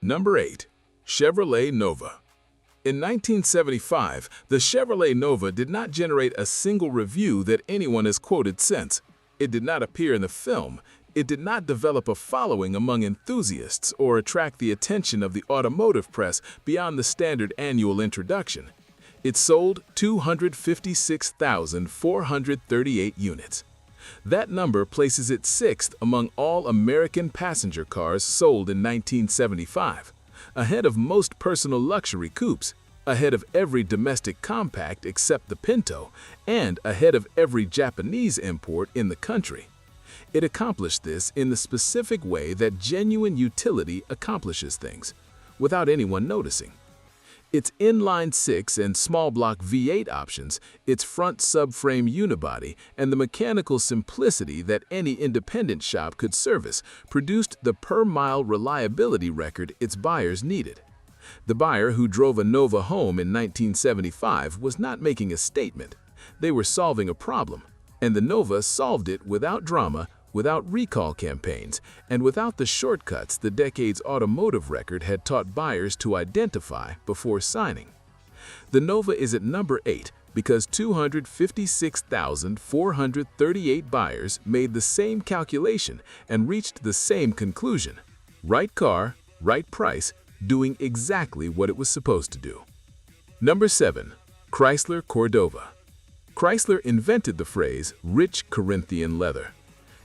Number 8. Chevrolet Nova. In 1975, the Chevrolet Nova did not generate a single review that anyone has quoted since. It did not appear in the film. It did not develop a following among enthusiasts or attract the attention of the automotive press beyond the standard annual introduction. It sold 256,438 units. That number places it sixth among all American passenger cars sold in 1975, ahead of most personal luxury coupes, ahead of every domestic compact except the Pinto, and ahead of every Japanese import in the country. It accomplished this in the specific way that genuine utility accomplishes things, without anyone noticing. Its inline-six and small-block V8 options, its front subframe unibody, and the mechanical simplicity that any independent shop could service produced the per-mile reliability record its buyers needed. The buyer who drove a Nova home in 1975 was not making a statement. They were solving a problem, and the Nova solved it without drama, without recall campaigns, and without the shortcuts the decade's automotive record had taught buyers to identify before signing. The Nova is at number 8 because 256,438 buyers made the same calculation and reached the same conclusion. Right car, right price, doing exactly what it was supposed to do. Number 7. Chrysler Cordova. Chrysler invented the phrase rich Corinthian leather.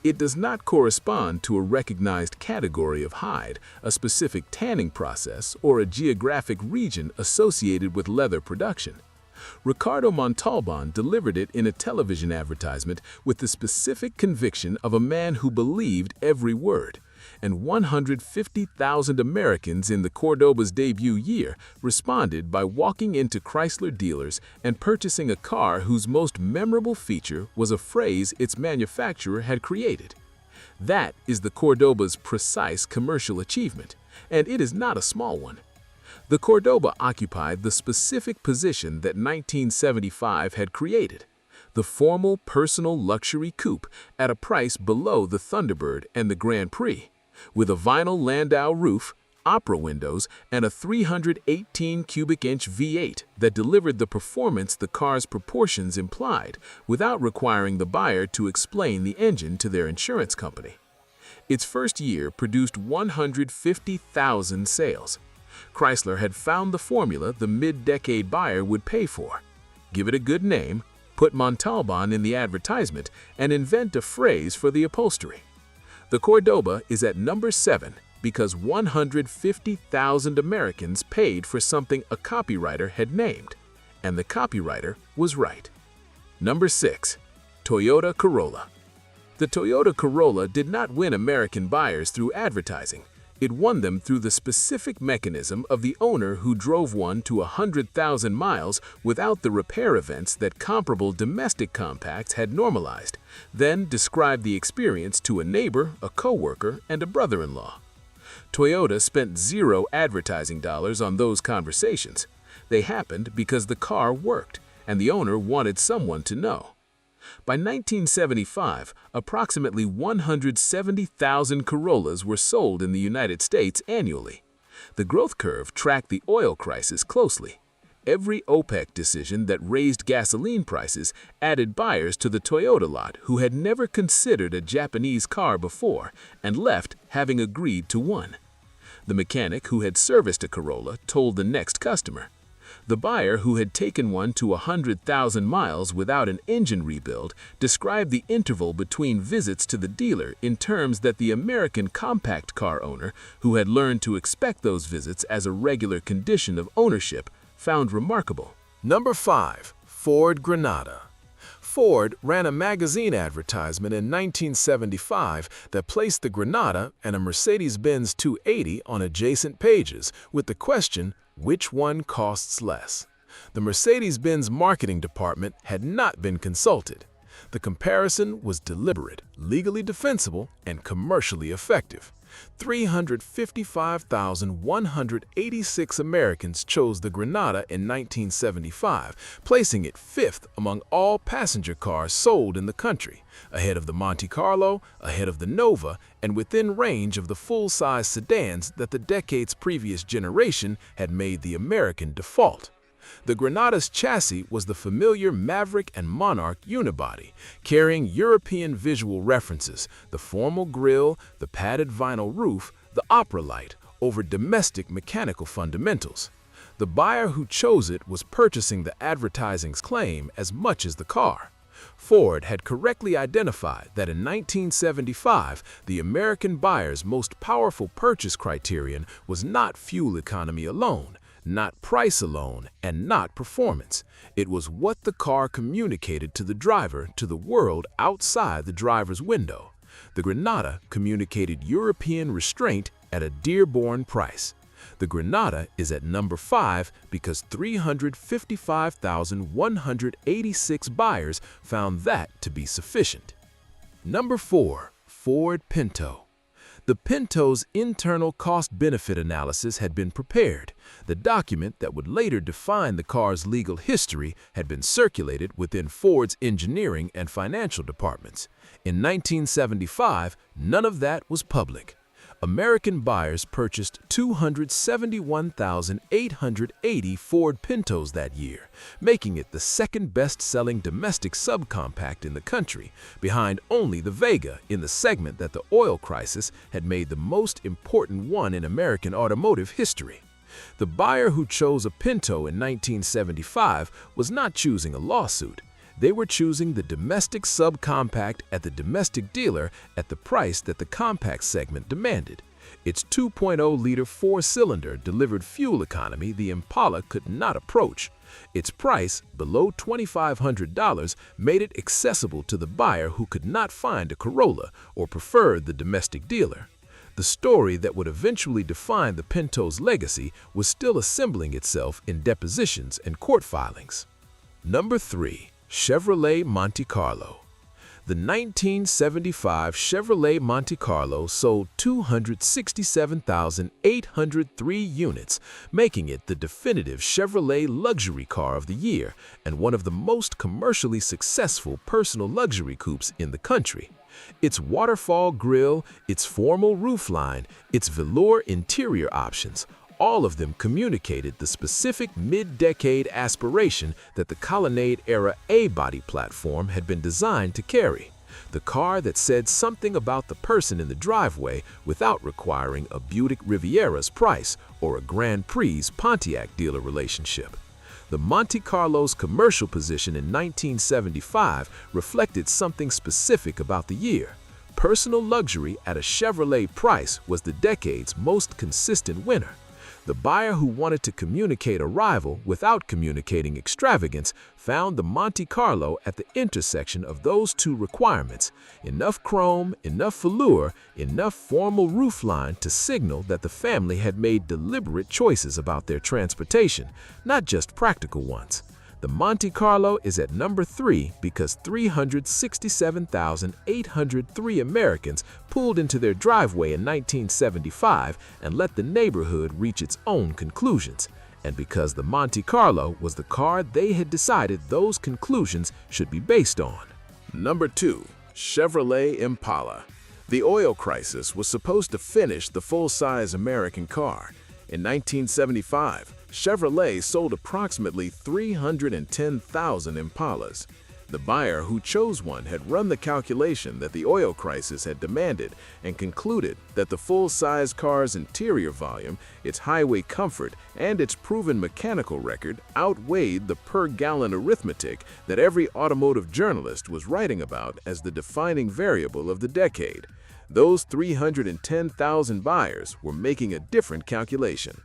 It does not correspond to a recognized category of hide, a specific tanning process, or a geographic region associated with leather production. Ricardo Montalban delivered it in a television advertisement with the specific conviction of a man who believed every word, and 150,000 Americans in the Cordoba's debut year responded by walking into Chrysler dealers and purchasing a car whose most memorable feature was a phrase its manufacturer had created. That is the Cordoba's precise commercial achievement, and it is not a small one. The Cordoba occupied the specific position that 1975 had created, the formal personal luxury coupe at a price below the Thunderbird and the Grand Prix, with a vinyl Landau roof, opera windows, and a 318 cubic inch V8 that delivered the performance the car's proportions implied without requiring the buyer to explain the engine to their insurance company. Its first year produced 150,000 sales. Chrysler had found the formula the mid-decade buyer would pay for. Give it a good name, put Montalban in the advertisement, and invent a phrase for the upholstery. The Cordoba is at number 7 because 150,000 Americans paid for something a copywriter had named, and the copywriter was right. Number 6. Toyota Corolla. The Toyota Corolla did not win American buyers through advertising. It won them through the specific mechanism of the owner who drove one to 100,000 miles without the repair events that comparable domestic compacts had normalized, then described the experience to a neighbor, a coworker, and a brother-in-law. Toyota spent zero advertising dollars on those conversations. They happened because the car worked, and the owner wanted someone to know. By 1975, approximately 170,000 Corollas were sold in the United States annually. The growth curve tracked the oil crisis closely. Every OPEC decision that raised gasoline prices added buyers to the Toyota lot who had never considered a Japanese car before and left having agreed to one. The mechanic who had serviced a Corolla told the next customer. The buyer who had taken one to 100,000 miles without an engine rebuild described the interval between visits to the dealer in terms that the American compact car owner, who had learned to expect those visits as a regular condition of ownership, found remarkable. Number 5. Ford Granada. Ford ran a magazine advertisement in 1975 that placed the Granada and a Mercedes-Benz 280 on adjacent pages with the question, which one costs less? The Mercedes-Benz marketing department had not been consulted. The comparison was deliberate, legally defensible, and commercially effective. 355,186 Americans chose the Granada in 1975, placing it fifth among all passenger cars sold in the country, ahead of the Monte Carlo, ahead of the Nova, and within range of the full-size sedans that the decade's previous generation had made the American default. The Granada's chassis was the familiar Maverick and Monarch unibody, carrying European visual references, the formal grille, the padded vinyl roof, the opera light, over domestic mechanical fundamentals. The buyer who chose it was purchasing the advertising's claim as much as the car. Ford had correctly identified that in 1975, the American buyer's most powerful purchase criterion was not fuel economy alone, not price alone, and not performance. It was what the car communicated to the driver, to the world outside the driver's window. The Granada communicated European restraint at a Dearborn price. The Granada is at number 5 because 355,186 buyers found that to be sufficient. Number 4. Ford Pinto. The Pinto's internal cost-benefit analysis had been prepared. The document that would later define the car's legal history had been circulated within Ford's engineering and financial departments. In 1975, none of that was public. American buyers purchased 271,880 Ford Pintos that year, making it the second best-selling domestic subcompact in the country, behind only the Vega in the segment that the oil crisis had made the most important one in American automotive history. The buyer who chose a Pinto in 1975 was not choosing a lawsuit. They were choosing the domestic subcompact at the domestic dealer at the price that the compact segment demanded. Its 2.0-liter four-cylinder delivered fuel economy the Impala could not approach. Its price, below $2,500, made it accessible to the buyer who could not find a Corolla or preferred the domestic dealer. The story that would eventually define the Pinto's legacy was still assembling itself in depositions and court filings. Number 3. Chevrolet Monte Carlo. The 1975 Chevrolet Monte Carlo sold 267,803 units, making it the definitive Chevrolet luxury car of the year and one of the most commercially successful personal luxury coupes in the country. Its waterfall grille, its formal roofline, its velour interior options, all of them communicated the specific mid-decade aspiration that the Colonnade-era A-body platform had been designed to carry. The car that said something about the person in the driveway without requiring a Buick Riviera's price or a Grand Prix Pontiac dealer relationship. The Monte Carlo's commercial position in 1975 reflected something specific about the year. Personal luxury at a Chevrolet price was the decade's most consistent winner. The buyer who wanted to communicate arrival without communicating extravagance found the Monte Carlo at the intersection of those two requirements: enough chrome, enough velour, enough formal roofline to signal that the family had made deliberate choices about their transportation, not just practical ones. The Monte Carlo is at number 3 because 367,803 Americans pulled into their driveway in 1975 and let the neighborhood reach its own conclusions, and because the Monte Carlo was the car they had decided those conclusions should be based on. Number 2. Chevrolet Impala. The oil crisis was supposed to finish the full-size American car. In 1975, Chevrolet sold approximately 310,000 Impalas. The buyer who chose one had run the calculation that the oil crisis had demanded and concluded that the full-size car's interior volume, its highway comfort, and its proven mechanical record outweighed the per-gallon arithmetic that every automotive journalist was writing about as the defining variable of the decade. Those 310,000 buyers were making a different calculation.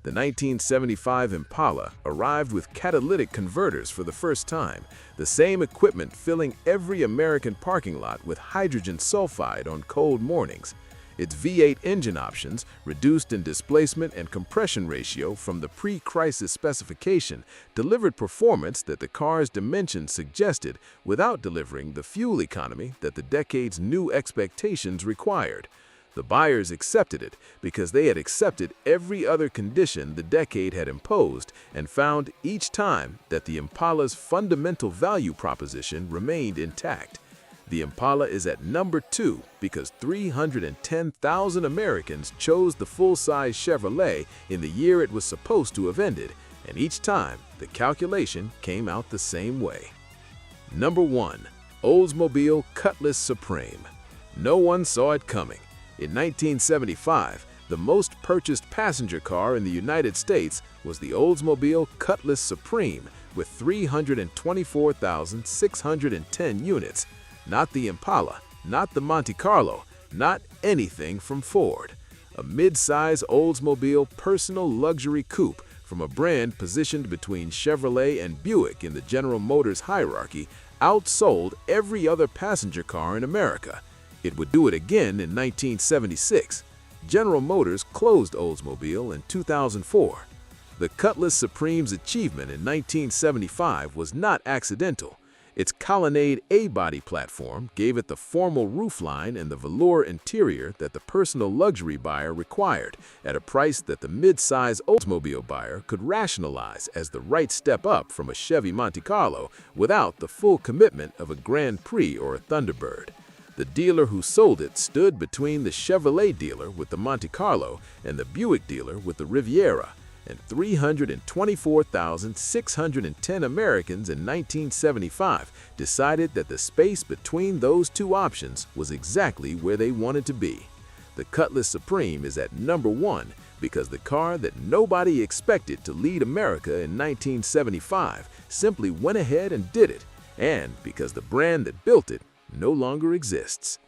The 1975 Impala arrived with catalytic converters for the first time, the same equipment filling every American parking lot with hydrogen sulfide on cold mornings. Its V8 engine options, reduced in displacement and compression ratio from the pre-crisis specification, delivered performance that the car's dimensions suggested without delivering the fuel economy that the decade's new expectations required. The buyers accepted it because they had accepted every other condition the decade had imposed and found each time that the Impala's fundamental value proposition remained intact. The Impala is at number 2 because 310,000 Americans chose the full-size Chevrolet in the year it was supposed to have ended, and each time the calculation came out the same way. Number 1. Oldsmobile Cutlass Supreme. No one saw it coming. In 1975, the most purchased passenger car in the United States was the Oldsmobile Cutlass Supreme with 324,610 units. Not the Impala, not the Monte Carlo, not anything from Ford. A mid-size Oldsmobile personal luxury coupe from a brand positioned between Chevrolet and Buick in the General Motors hierarchy outsold every other passenger car in America. It would do it again in 1976. General Motors closed Oldsmobile in 2004. The Cutlass Supreme's achievement in 1975 was not accidental. Its Colonnade A-body platform gave it the formal roofline and the velour interior that the personal luxury buyer required, at a price that the mid-size Oldsmobile buyer could rationalize as the right step up from a Chevy Monte Carlo without the full commitment of a Grand Prix or a Thunderbird. The dealer who sold it stood between the Chevrolet dealer with the Monte Carlo and the Buick dealer with the Riviera, and 324,610 Americans in 1975 decided that the space between those two options was exactly where they wanted to be. The Cutlass Supreme is at number 1 because the car that nobody expected to lead America in 1975 simply went ahead and did it, and because the brand that built it no longer exists.